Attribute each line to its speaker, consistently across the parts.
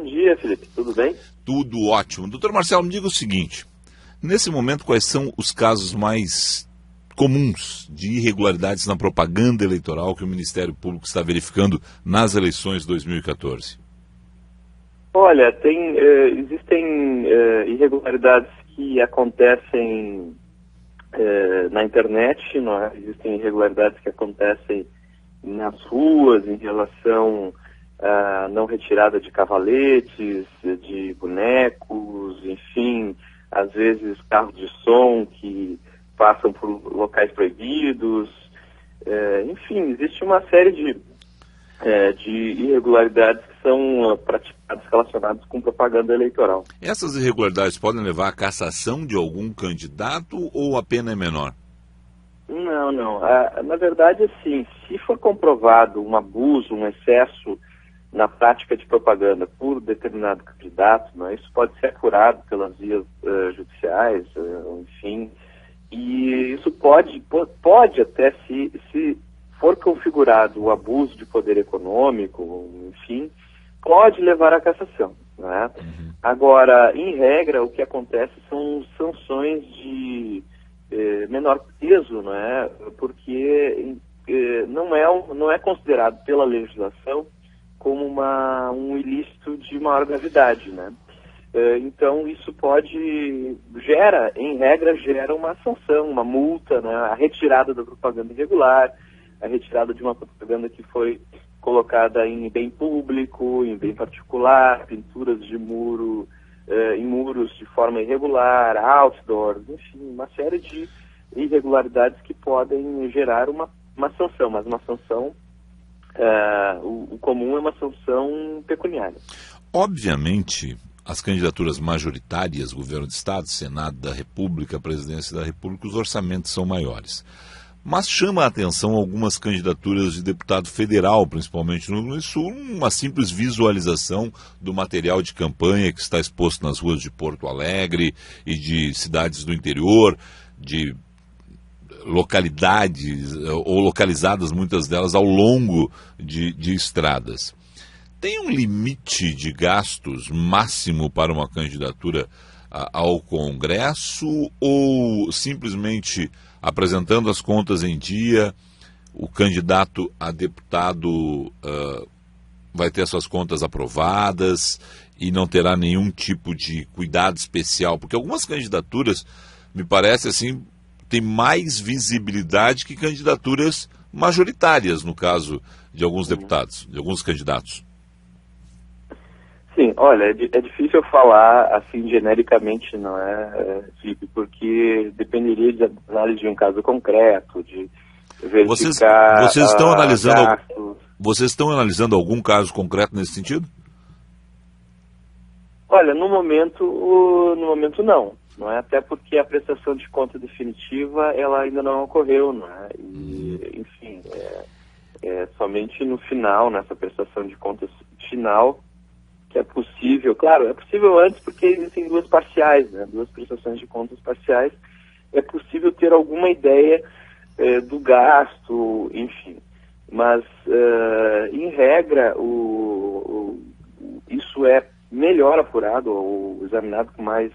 Speaker 1: Bom dia, Felipe. Tudo bem?
Speaker 2: Tudo ótimo. Doutor Marcelo, me diga o seguinte. Nesse momento, quais são os casos mais comuns de irregularidades na propaganda eleitoral que o Ministério Público está verificando nas eleições de 2014?
Speaker 1: Olha, existem irregularidades que acontecem na internet, não é? Existem irregularidades que acontecem nas ruas em relação à não retirada de cavaletes, de bonecos, enfim, às vezes carros de som que passam por locais proibidos, enfim, existe uma série de irregularidades que são praticadas relacionadas com propaganda eleitoral.
Speaker 2: Essas irregularidades podem levar à cassação de algum candidato ou a pena é menor?
Speaker 1: Não. Na verdade, assim, se for comprovado um abuso, um excesso na prática de propaganda por determinado candidato, não é? Isso pode ser apurado pelas vias judiciais, enfim, e isso pode até, se for configurado o abuso de poder econômico, enfim, pode levar à cassação, não é?
Speaker 2: Uhum.
Speaker 1: Agora, em regra, o que acontece são sanções de menor peso, não é? Porque não é considerado pela legislação como um ilícito de maior gravidade, né? Então isso em regra gera uma sanção, uma multa, né? A retirada da propaganda irregular, a retirada de uma propaganda que foi colocada em bem público, em bem particular, pinturas de muro, em muros de forma irregular, outdoors, enfim, uma série de irregularidades que podem gerar uma sanção, mas uma sanção, o comum é uma sanção pecuniária.
Speaker 2: Obviamente, as candidaturas majoritárias, governo de Estado, Senado da República, Presidência da República, os orçamentos são maiores. Mas chama a atenção algumas candidaturas de deputado federal, principalmente no Rio Grande do Sul, uma simples visualização do material de campanha que está exposto nas ruas de Porto Alegre e de cidades do interior, de localidades, ou localizadas muitas delas ao longo de estradas. Tem um limite de gastos máximo para uma candidatura ao Congresso ou simplesmente apresentando as contas em dia, o candidato a deputado vai ter suas contas aprovadas e não terá nenhum tipo de cuidado especial? Porque algumas candidaturas, me parece assim, têm mais visibilidade que candidaturas majoritárias, no caso de alguns deputados, de alguns candidatos.
Speaker 1: Sim, olha, é difícil eu falar assim genericamente, não é, Felipe, porque dependeria de análise de um caso concreto, de verificar gastos.
Speaker 2: Vocês estão analisando algum caso concreto nesse sentido?
Speaker 1: Olha, no momento não é? Até porque a prestação de conta definitiva, ela ainda não ocorreu, não é? E, enfim, somente no final, nessa prestação de contas final, que é possível, claro, é possível antes porque existem duas parciais, né? Duas prestações de contas parciais, é possível ter alguma ideia do gasto, enfim. Mas, em regra, isso é melhor apurado ou examinado com mais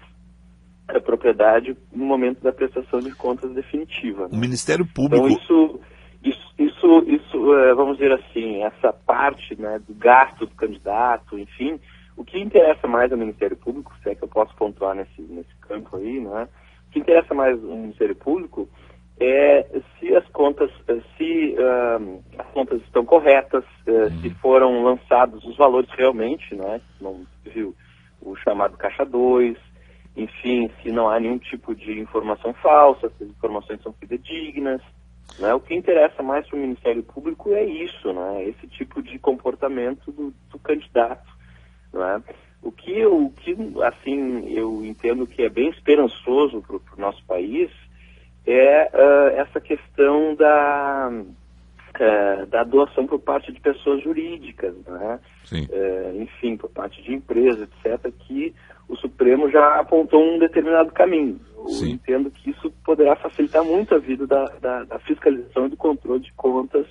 Speaker 1: propriedade no momento da prestação de contas definitiva. Né?
Speaker 2: O Ministério Público...
Speaker 1: Então, isso, vamos dizer assim, essa parte, né, do gasto do candidato, enfim, o que interessa mais ao Ministério Público, se é que eu posso pontuar nesse campo aí, né, o que interessa mais ao Ministério Público é se as contas estão corretas, se foram lançados os valores realmente, né, não viu o chamado Caixa 2, enfim, se não há nenhum tipo de informação falsa, se as informações são fidedignas. Né? O que interessa mais para o Ministério Público é isso, né? Esse tipo de comportamento do candidato. Né? O que assim, eu entendo que é bem esperançoso para o nosso país é essa questão da doação por parte de pessoas jurídicas, né? Enfim, por parte de empresas, etc., que o Supremo já apontou um determinado caminho. Eu entendo que isso poderá facilitar muito a vida da fiscalização e do controle de contas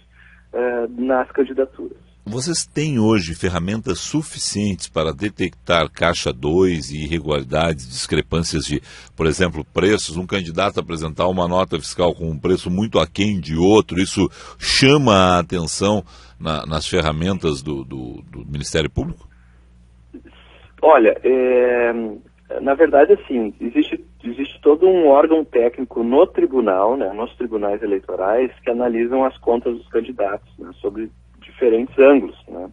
Speaker 1: nas candidaturas.
Speaker 2: Vocês têm hoje ferramentas suficientes para detectar caixa 2 e irregularidades, discrepâncias de, por exemplo, preços? Um candidato apresentar uma nota fiscal com um preço muito aquém de outro, isso chama a atenção nas ferramentas do Ministério Público?
Speaker 1: Olha, na verdade, assim, existe todo um órgão técnico no tribunal, né, nos tribunais eleitorais, que analisam as contas dos candidatos, né, sobre diferentes ângulos, né.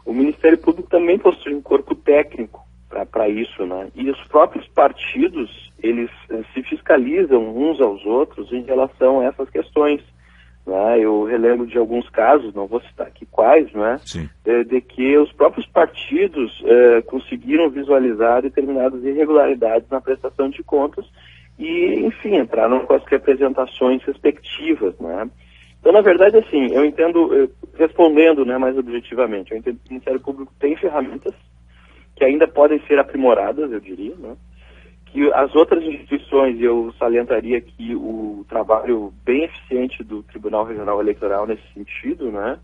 Speaker 1: O Ministério Público também possui um corpo técnico para isso, né, e os próprios partidos, eles se fiscalizam uns aos outros em relação a essas questões, né. Eu relembro de alguns casos, não vou citar aqui quais, né, de que os próprios partidos conseguiram visualizar determinadas irregularidades na prestação de contas e, enfim, entraram com as representações respectivas, né. Então, na verdade, assim, eu entendo, respondendo, né, mais objetivamente, eu entendo que o Ministério Público tem ferramentas que ainda podem ser aprimoradas, eu diria, né, que as outras instituições, eu salientaria aqui o trabalho bem eficiente do Tribunal Regional Eleitoral nesse sentido, né,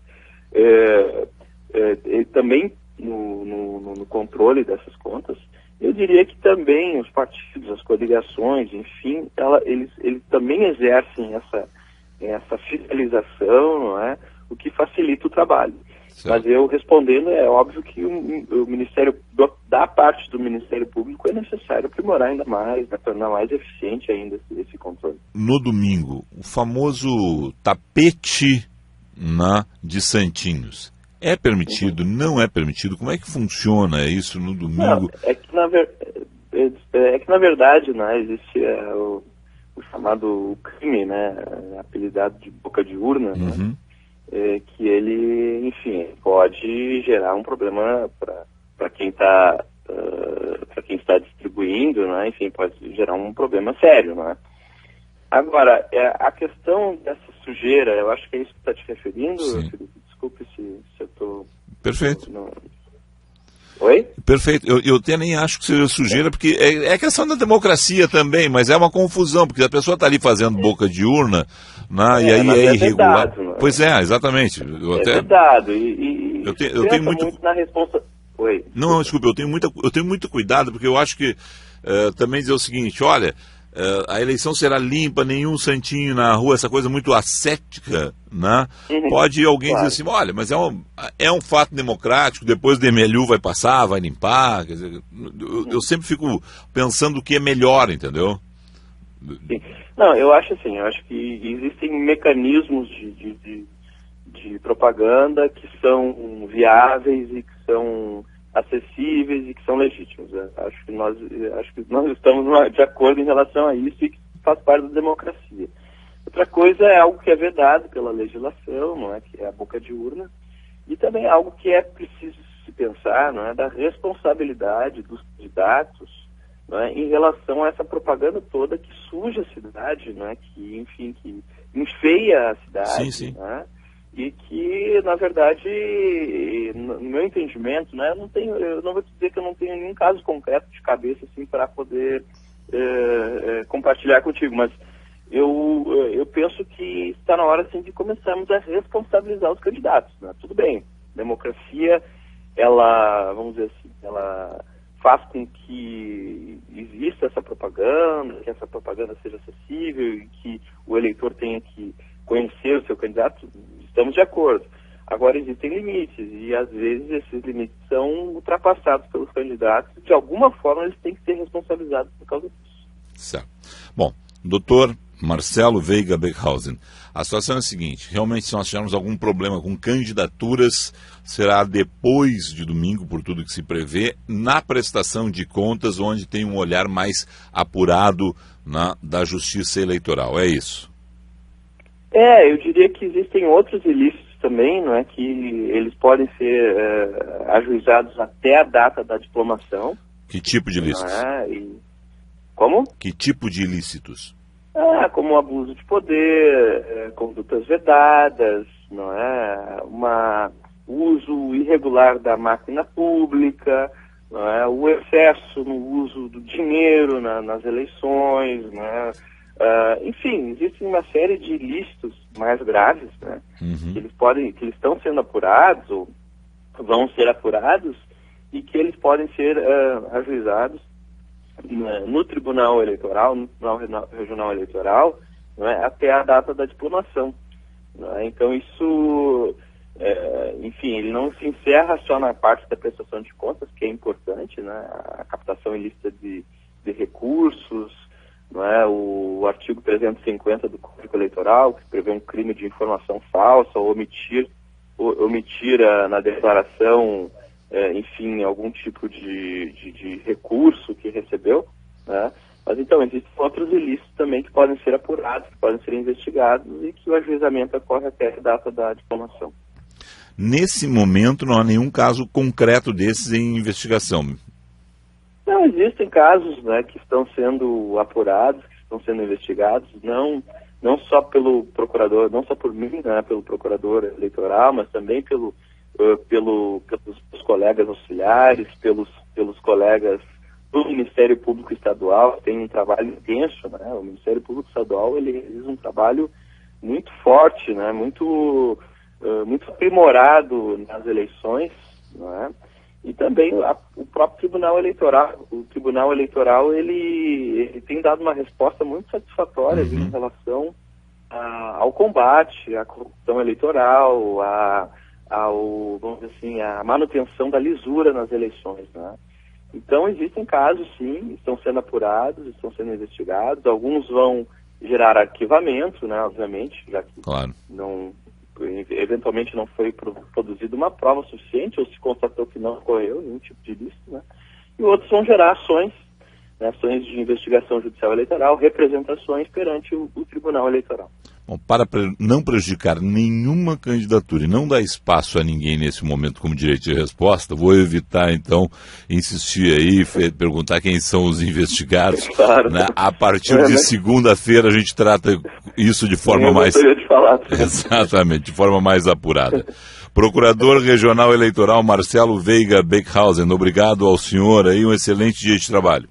Speaker 1: também no controle dessas contas. Eu diria que também os partidos, as coligações, enfim, eles também exercem essa fiscalização, não é? O que facilita o trabalho. Certo. Mas eu respondendo, é óbvio que o Ministério, da parte do Ministério Público, é necessário aprimorar ainda mais, né, tornar mais eficiente ainda esse controle.
Speaker 2: No domingo, o famoso tapete de Santinhos, é permitido, não é permitido? Como é que funciona isso no domingo?
Speaker 1: Não, é que na verdade, né, existe o chamado crime, né, apelidado de boca de urna, né, que ele, enfim, pode gerar um problema para quem está distribuindo, né, enfim, pode gerar um problema sério, né. Agora, a questão dessa sujeira, eu acho que é isso que está te referindo, Felipe, desculpe se eu estou...
Speaker 2: Perfeito.
Speaker 1: Oi?
Speaker 2: Perfeito. Eu até nem acho que seja sujeira, porque é questão da democracia também, mas é uma confusão, porque a pessoa está ali fazendo boca de urna, né, e aí é irregular.
Speaker 1: Vedado, né?
Speaker 2: Pois é, exatamente.
Speaker 1: Vedado.
Speaker 2: Eu tenho muito
Speaker 1: na resposta. Oi.
Speaker 2: Não, desculpa, eu tenho muito cuidado, porque eu acho que também dizer o seguinte, olha, a eleição será limpa, nenhum santinho na rua, essa coisa muito ascética, né? Pode alguém dizer assim, olha, mas é um fato democrático, depois o DMLU vai passar, vai limpar, quer dizer, eu sempre fico pensando o que é melhor, entendeu?
Speaker 1: Sim. Não, eu acho que existem mecanismos de propaganda que são viáveis e que são acessíveis e que são legítimos. Acho que nós estamos de acordo em relação a isso e que faz parte da democracia. Outra coisa é algo que é vedado pela legislação, não é, que é a boca de urna, e também algo que é preciso se pensar, não é, da responsabilidade dos candidatos, não é, em relação a essa propaganda toda que suja a cidade, não é, que, enfim, que enfeia a cidade,
Speaker 2: sim.
Speaker 1: Não é, e que, na verdade, no meu entendimento, né, eu não vou te dizer que eu não tenho nenhum caso concreto de cabeça assim, para poder compartilhar contigo, mas eu penso que está na hora assim, de começarmos a responsabilizar os candidatos. Né? Tudo bem, democracia, ela, vamos dizer assim, ela faz com que exista essa propaganda, que essa propaganda seja acessível e que o eleitor tenha que conhecer o seu candidato. Estamos de acordo. Agora, existem limites e, às vezes, esses limites são ultrapassados pelos candidatos. De alguma forma, eles têm que ser responsabilizados por causa disso.
Speaker 2: Certo. Bom, doutor Marcelo Veiga Beckhausen, a situação é a seguinte, realmente se nós tivermos algum problema com candidaturas, será depois de domingo, por tudo que se prevê, na prestação de contas, onde tem um olhar mais apurado da Justiça Eleitoral. É isso?
Speaker 1: Eu diria que existem outros ilícitos também, não é, que eles podem ser ajuizados até a data da diplomação.
Speaker 2: Que tipo de ilícitos?
Speaker 1: Como?
Speaker 2: Que tipo de ilícitos?
Speaker 1: Como abuso de poder, condutas vedadas, não é, uso irregular da máquina pública, não é, o excesso no uso do dinheiro nas eleições, não é, Enfim, existem uma série de ilícitos mais graves, né, que eles estão sendo apurados ou vão ser apurados e que eles podem ser ajuizados no Tribunal Eleitoral, no Tribunal Regional Eleitoral, né, até a data da diplomação. Né? Então isso, enfim, ele não se encerra só na parte da prestação de contas, que é importante, né, a captação ilícita de recursos, não é? O artigo 350 do Código Eleitoral, que prevê um crime de informação falsa, ou omitir na declaração, enfim, algum tipo de recurso que recebeu, né? Mas então, existem outros ilícitos também que podem ser apurados, que podem ser investigados e que o ajuizamento ocorre até a data da diplomação.
Speaker 2: Nesse momento não há nenhum caso concreto desses em investigação?
Speaker 1: Não, existem casos, né, que estão sendo apurados, que estão sendo investigados, não só pelo procurador, não só por mim, né, pelo procurador eleitoral, mas também pelos colegas auxiliares, pelos colegas do Ministério Público Estadual, que tem um trabalho intenso, né? O Ministério Público Estadual, ele realiza um trabalho muito forte, né? Muito aprimorado nas eleições, né? E também o próprio Tribunal Eleitoral. O Tribunal Eleitoral, ele tem dado uma resposta muito satisfatória em relação ao combate à corrupção eleitoral, vamos dizer assim, a manutenção da lisura nas eleições, né? Então, existem casos, sim, estão sendo apurados, estão sendo investigados. Alguns vão gerar arquivamento, né, obviamente, já que eventualmente não foi produzida uma prova suficiente, ou se constatou que não ocorreu nenhum tipo de ilícito, né? E outros vão gerar ações, né, ações de investigação judicial eleitoral, representações perante o Tribunal Eleitoral.
Speaker 2: Bom, para não prejudicar nenhuma candidatura e não dar espaço a ninguém nesse momento como direito de resposta, vou evitar, então, insistir aí, perguntar quem são os investigados.
Speaker 1: Claro.
Speaker 2: Né? A partir de segunda-feira a gente trata isso de forma mais...
Speaker 1: De falar.
Speaker 2: Exatamente, de forma mais apurada. Procurador Regional Eleitoral Marcelo Veiga Beckhausen, obrigado ao senhor aí, um excelente dia de trabalho.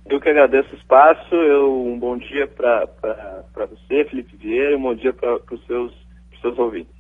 Speaker 1: Eu que agradeço o espaço, um bom dia para você, Felipe Vieira, e um bom dia para os seus ouvintes.